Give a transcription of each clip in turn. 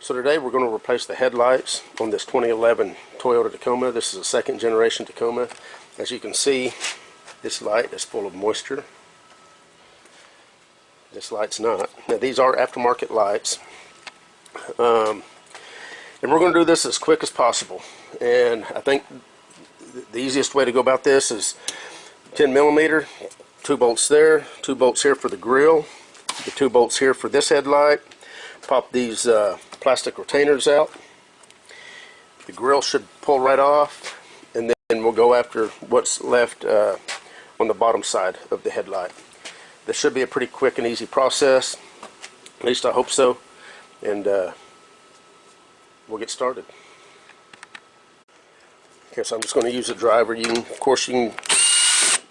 So today we're going to replace the headlights on this 2011 Toyota Tacoma. This is a second generation Tacoma. As you can see, this light is full of moisture. This light's not. Now these are aftermarket lights. And we're going to do this as quick as possible. And I think the easiest way to go about this is 10 millimeter, 2 bolts there, 2 bolts here for the grill, the 2 bolts here for this headlight. Pop these plastic retainers out. The grill should pull right off, and then we'll go after what's left on the bottom side of the headlight. This should be a pretty quick and easy process. At least I hope so. And we'll get started. Okay, so I'm just going to use a driver. Of course, you can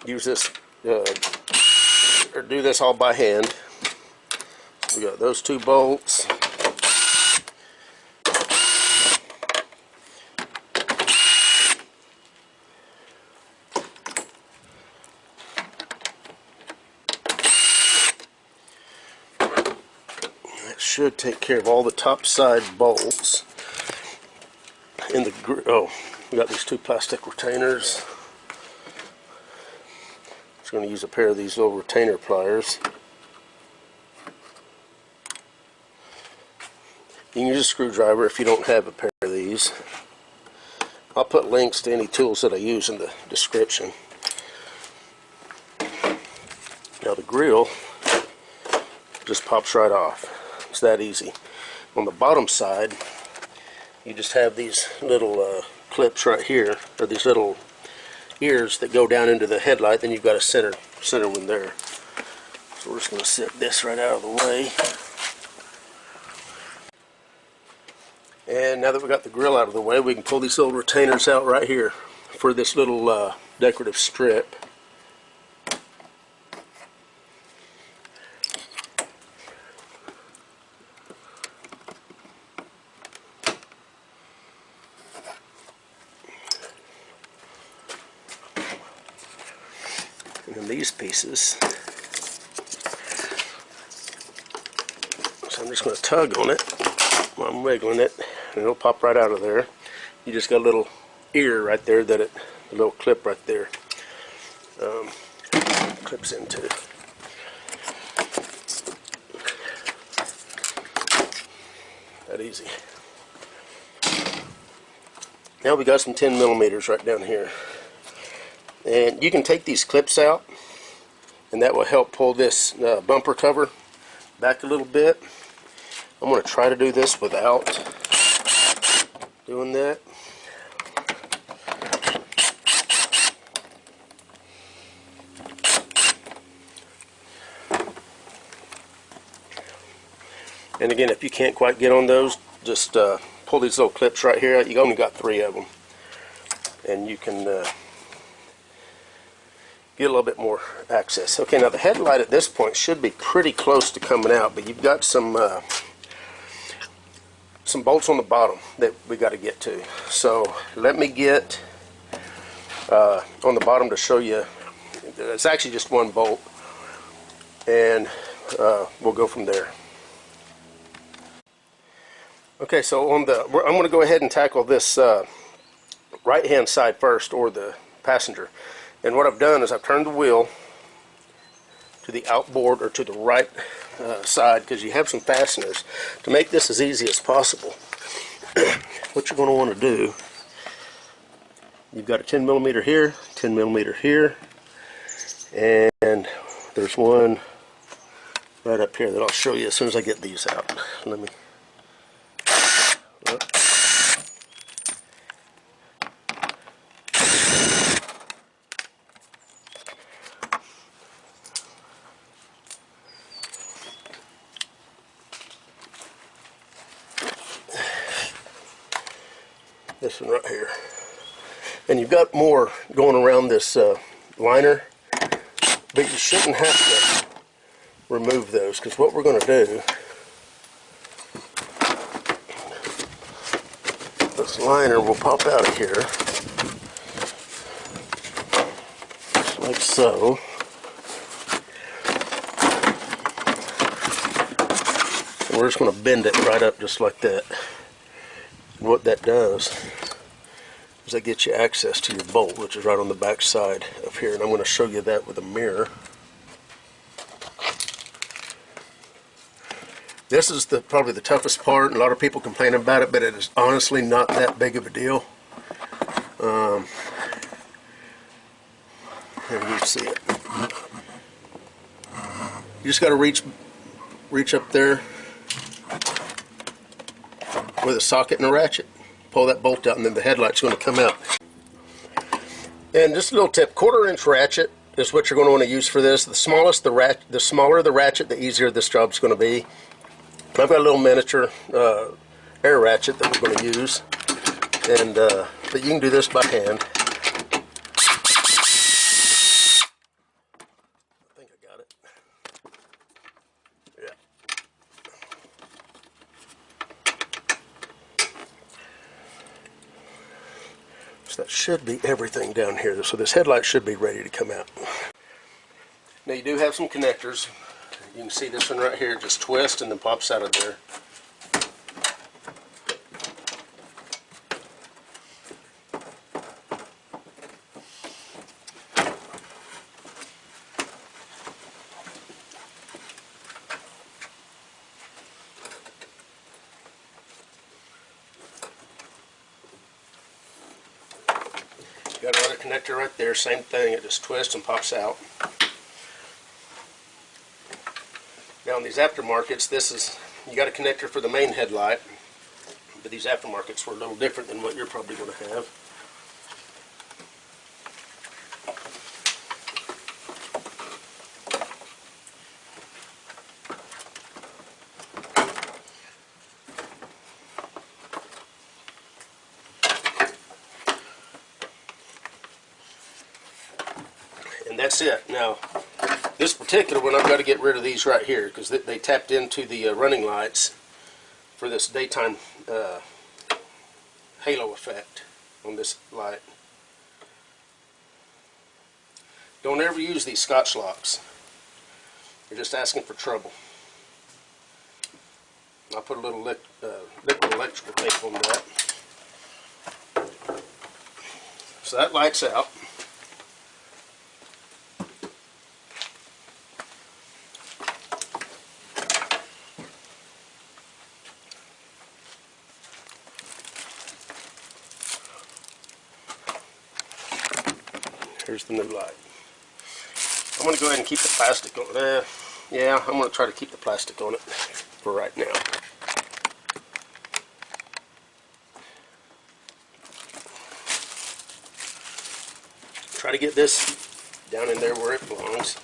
use this or do this all by hand. We got those 2 bolts. That should take care of all the top side bolts. Oh, we got these 2 plastic retainers. Just going to use a pair of these little retainer pliers. You can use a screwdriver if you don't have a pair of these. I'll put links to any tools that I use in the description. Now the grill just pops right off. It's that easy. On the bottom side, you just have these little clips right here, or these little ears that go down into the headlight. Then you've got a center one there. So we're just going to set this right out of the way. And now that we got the grill out of the way, we can pull these little retainers out right here for this little decorative strip. And then these pieces. So I'm just going to tug on it while I'm wiggling it, and it'll pop right out of there. You just got a little ear right there that a little clip right there clips into. That easy. Now we got some 10 millimeters right down here, and you can take these clips out, and that will help pull this bumper cover back a little bit. I'm going to try to do this without doing that. And again, if you can't quite get on those, just pull these little clips right here. You only got 3 of them, and you can get a little bit more access. Okay, now the headlight at this point should be pretty close to coming out, but you've got some bolts on the bottom that we got to get to. So let me get on the bottom to show you. It's actually just 1 bolt, and we'll go from there. Okay, so I'm going to go ahead and tackle this right hand side first, or the passenger. And what I've done is I've turned the wheel to the outboard, or to the right side, because you have some fasteners. To make this as easy as possible, what you're going to want to do, you've got a 10 millimeter here, 10 millimeter here, and there's one right up here that I'll show you as soon as I get these out. Let me. This one right here, and you've got more going around this liner, but you shouldn't have to remove those, because what we're going to do, this liner will pop out of here just like so. We're just going to bend it right up just like that. And what that does is that gets you access to your bolt, which is right on the back side up here. And I'm going to show you that with a mirror. This is probably the toughest part. A lot of people complain about it, but it is honestly not that big of a deal. Here you see it. You just got to reach up there with a socket and a ratchet. Pull that bolt out, and then the headlight's going to come out. And just a little tip: 1/4-inch ratchet is what you're going to want to use for this. The smaller the ratchet, the easier this job's going to be. I've got a little miniature air ratchet that we're going to use, and but you can do this by hand. I think I got it. Yeah. So that should be everything down here. So this headlight should be ready to come out. Now you do have some connectors. You can see this one right here just twists and then pops out of there. Got another connector right there, same thing, it just twists and pops out. Now on these aftermarkets, you got a connector for the main headlight, but these aftermarkets were a little different than what you're probably going to have. And that's it. Now, this particular one, I've got to get rid of these right here because they tapped into the running lights for this daytime halo effect on this light. Don't ever use these Scotch locks. You're just asking for trouble. I'll put a little liquid electrical tape on that. So that light's out. Here's the new light. I'm going to go ahead and keep the plastic on it. Yeah, I'm going to try to keep the plastic on it for right now. Try to get this down in there where it belongs.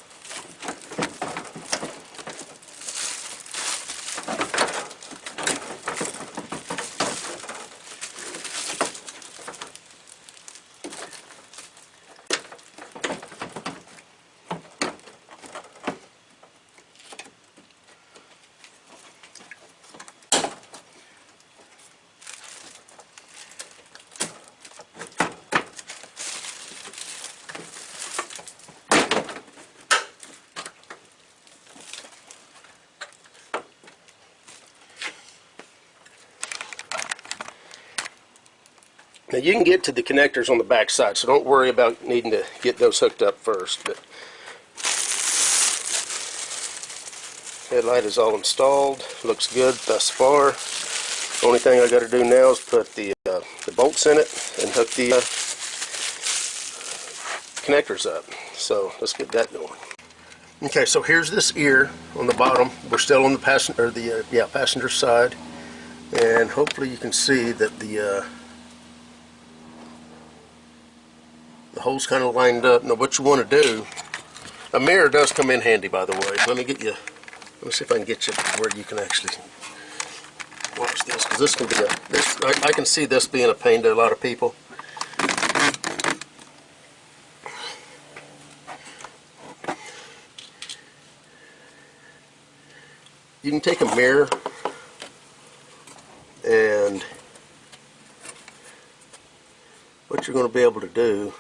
Now you can get to the connectors on the back side, so don't worry about needing to get those hooked up first. But headlight is all installed, looks good thus far. The only thing I got to do now is put the bolts in it and hook the connectors up. So let's get that going. Okay, so here's this ear on the bottom. We're still on the passenger side, and hopefully you can see that the hole's kind of lined up. Now what you want to do, a mirror does come in handy, by the way. Let me see if I can get you where you can actually watch this, because this can be I can see this being a pain to a lot of people. You can take a mirror and what you're going to be able to do,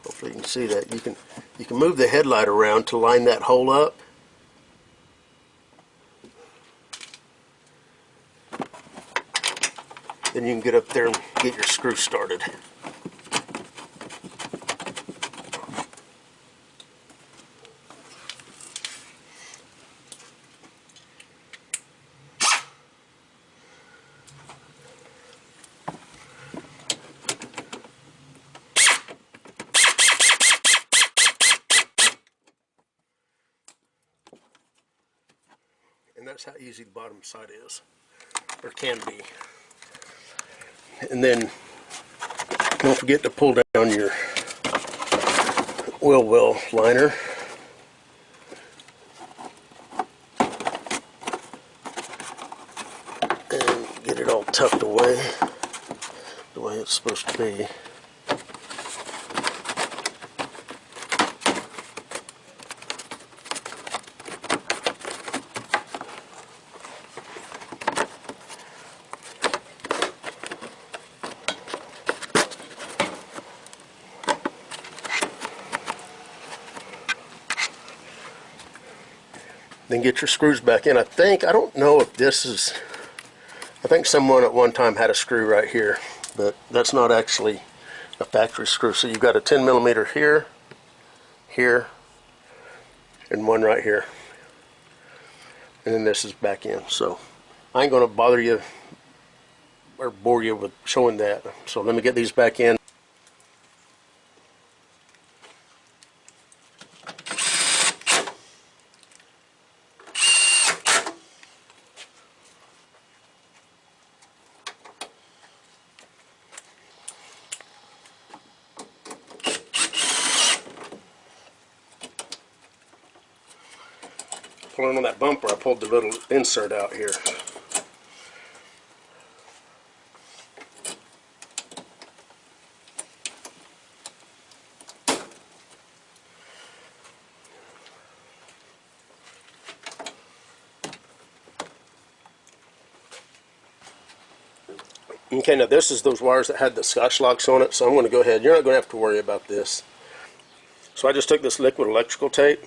hopefully you can see that, you can move the headlight around to line that hole up. then you can get up there and get your screw started. And that's how easy the bottom side is, or can be. And then don't forget to pull down your wheel well liner. And get it all tucked away the way it's supposed to be. Then get your screws back in. I don't know if this is, I think someone at one time had a screw right here, but that's not actually a factory screw. So you've got a 10 millimeter here, here, and one right here. And then this is back in. So I ain't going to bother you or bore you with showing that. So let me get these back in. Pulling on that bumper, I pulled the little insert out here. Okay, now this is those wires that had the Scotch locks on it, so I'm going to go ahead. You're not going to have to worry about this. So I just took this liquid electrical tape,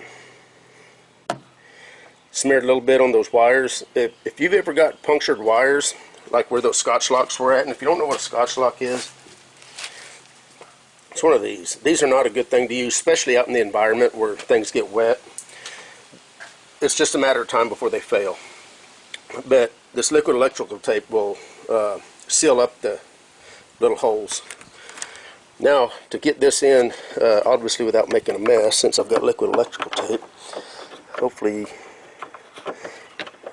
smeared a little bit on those wires. If you've ever got punctured wires, like where those Scotch locks were at, and if you don't know what a Scotch lock is, it's one of these. These are not a good thing to use, especially out in the environment where things get wet. It's just a matter of time before they fail. But this liquid electrical tape will seal up the little holes. Now, to get this in, obviously without making a mess, since I've got liquid electrical tape, hopefully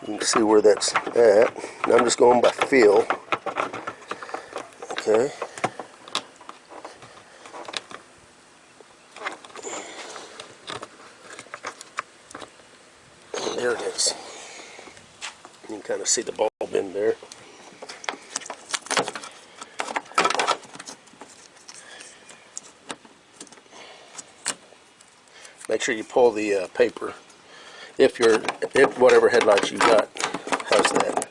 you can see where that's at. And I'm just going by feel. Okay. And there it is. You can kind of see the bulb in there. Make sure you pull the paper if whatever headlights you got has that.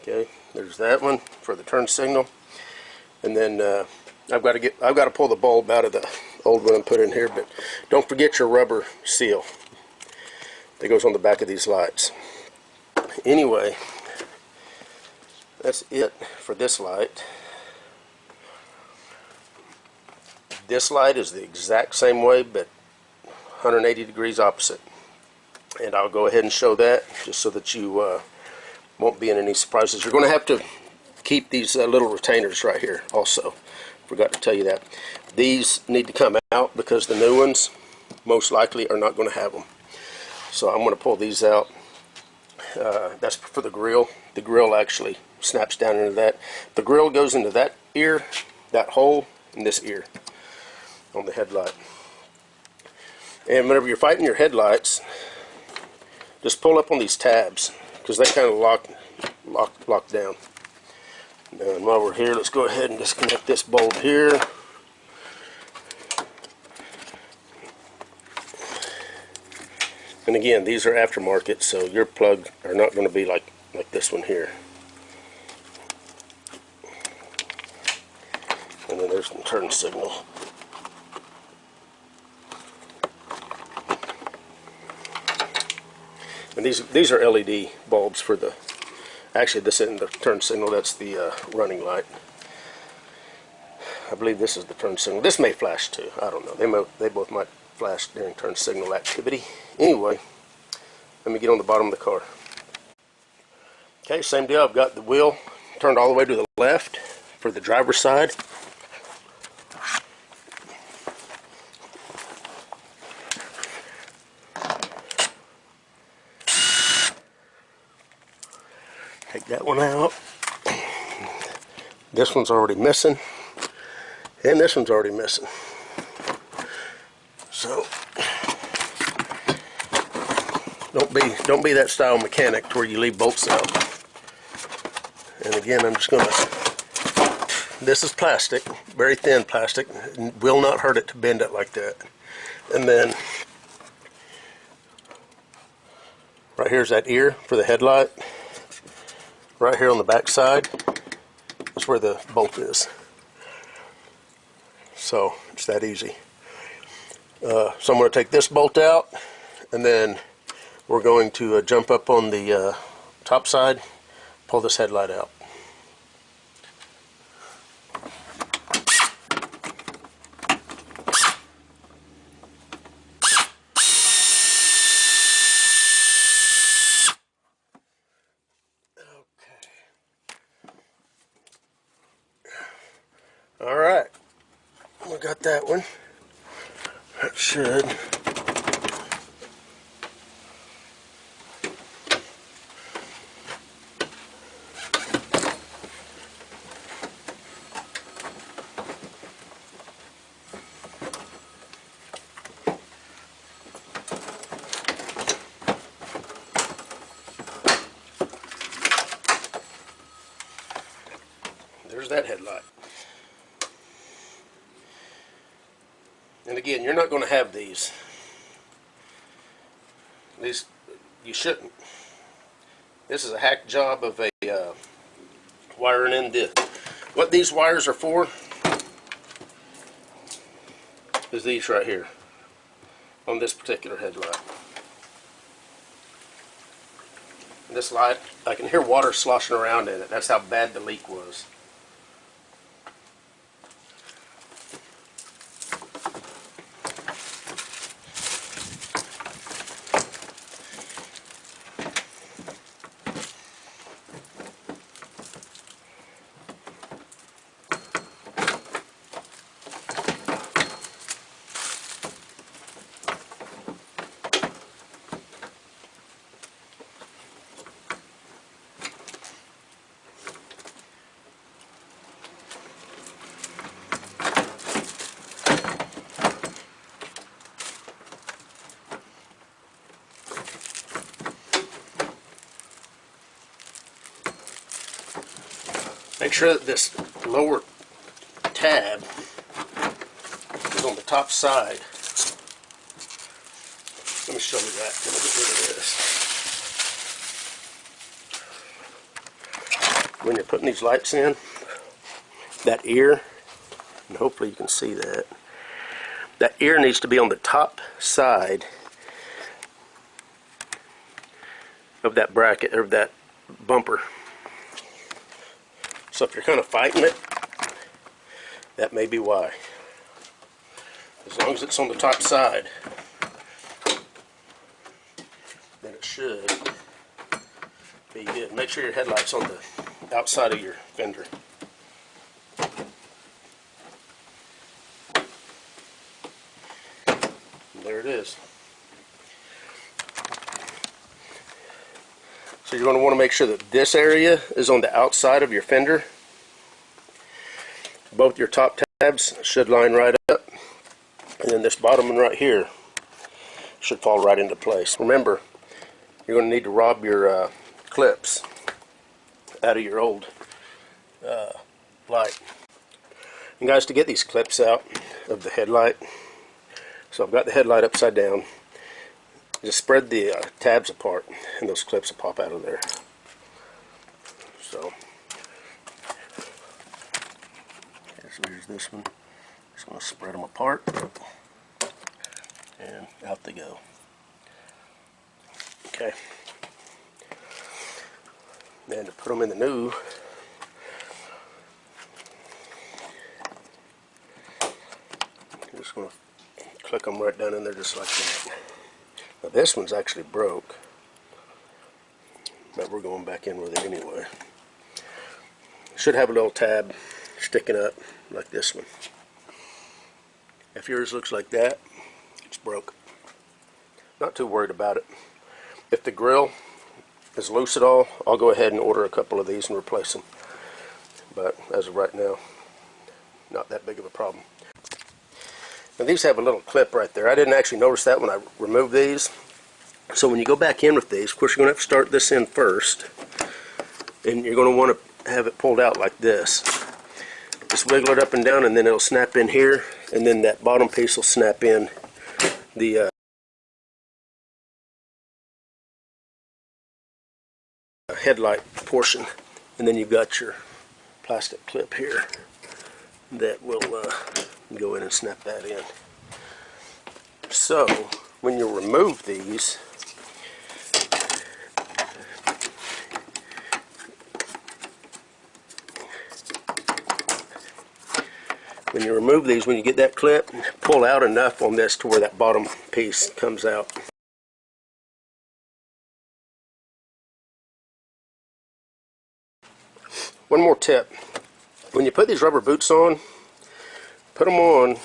Okay, there's that one for the turn signal, and then I've got to pull the bulb out of the old one and put it in here. But don't forget your rubber seal that goes on the back of these lights. Anyway, that's it for this light. This light is the exact same way, but 180 degrees opposite. And I'll go ahead and show that just so that you won't be in any surprises. You're going to have to keep these little retainers right here also. Forgot to tell you that. These need to come out because the new ones most likely are not going to have them. So I'm going to pull these out. That's for the grill. The grill actually snaps down into that. The grill goes into that ear, that hole, and this ear on the headlight. And whenever you're fighting your headlights, just pull up on these tabs because they kind of lock down. And while we're here, let's go ahead and disconnect this bulb here. And again, these are aftermarket, so your plugs are not going to be like this one here. And then there's the turn signal. And these are LED bulbs for the Actually, this isn't the turn signal, that's the running light. I believe this is the turn signal. This may flash too, I don't know. They both might flash during turn signal activity. Anyway, let me get on the bottom of the car. Okay, same deal. I've got the wheel turned all the way to the left for the driver's side. Take that one out. This one's already missing, and this one's already missing. So don't be that style mechanic to where you leave bolts out. And again, I'm just gonna. This is plastic, very thin plastic. It will not hurt it to bend it like that. And then right here's that ear for the headlight. Right here on the back side is where the bolt is. So it's that easy. So I'm going to take this bolt out, and then we're going to jump up on the top side, pull this headlight out. Alright, we got that one. That should. There's that headlight. And again, you're not going to have these. These, you shouldn't. This is a hack job of a wiring in this. What these wires are for is these right here on this particular headlight. And this light, I can hear water sloshing around in it. That's how bad the leak was. Make sure that this lower tab is on the top side. Let me show you that. Let me get rid of this. When you're putting these lights in, that ear, and hopefully you can see that, that ear needs to be on the top side of that bracket, or that bumper. So if you're kind of fighting it, that may be why. As long as it's on the top side, then it should be good. Make sure your headlight's on the outside of your fender. And there it is. So you're going to want to make sure that this area is on the outside of your fender. Both your top tabs should line right up, and then this bottom one right here should fall right into place. Remember, you're going to need to rob your clips out of your old light. And guys, to get these clips out of the headlight, so I've got the headlight upside down. Just spread the tabs apart, and those clips will pop out of there. So here's this one. Just going to spread them apart, and out they go. Okay. And to put them in the new, I'm just going to click them right down in there just like that. Now this one's actually broke, but we're going back in with it anyway. Should have a little tab sticking up like this one. If yours looks like that, it's broke. Not too worried about it. If the grill is loose at all, I'll go ahead and order a couple of these and replace them. But as of right now, not that big of a problem. Now these have a little clip right there. I didn't actually notice that when I removed these. So when you go back in with these, of course you're going to have to start this in first. And you're going to want to have it pulled out like this. Just wiggle it up and down, and then it'll snap in here, and then that bottom piece will snap in the headlight portion, and then you've got your plastic clip here that will go in and snap that in. So when you remove these, when you get that clip, pull out enough on this to where that bottom piece comes out. One more tip. When you put these rubber boots on, put them on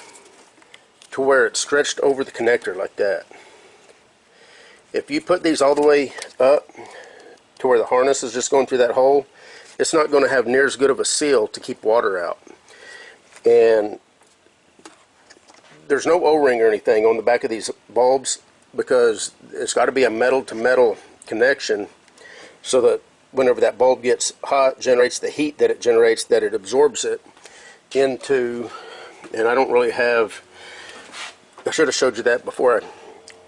to where it's stretched over the connector like that. If you put these all the way up to where the harness is just going through that hole, it's not going to have near as good of a seal to keep water out. And there's no O-ring or anything on the back of these bulbs because it's got to be a metal to metal connection so that whenever that bulb gets hot, generates the heat that it generates, that it absorbs it into, and I don't really have, I should have showed you that before I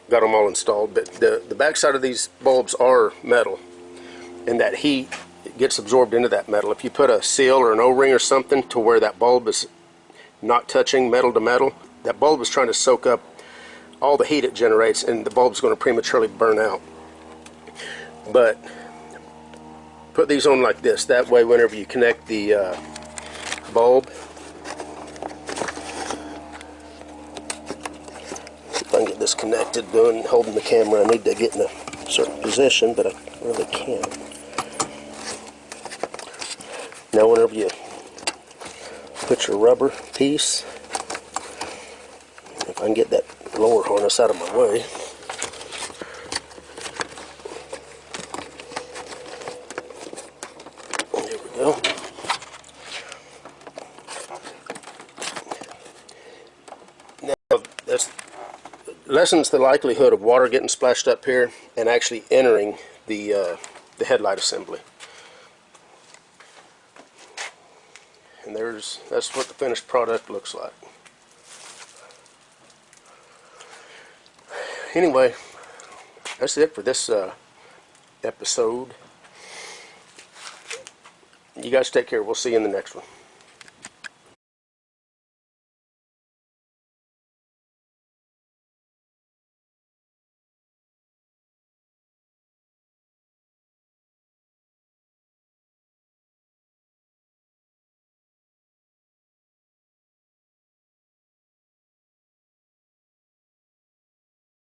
got them all installed, but the back side of these bulbs are metal, and that heat gets absorbed into that metal. If you put a seal or an O-ring or something to where that bulb is not touching metal to metal, that bulb is trying to soak up all the heat it generates, and the bulb is going to prematurely burn out. But put these on like this. That way, whenever you connect the bulb, if I can get this connected, holding the camera, I need to get in a certain position, but I really can't. Now, whenever you put your rubber piece, if I can get that lower harness out of my way, there we go. Now, that lessens the likelihood of water getting splashed up here and actually entering the headlight assembly. And that's what the finished product looks like. Anyway, that's it for this episode. You guys take care. We'll see you in the next one.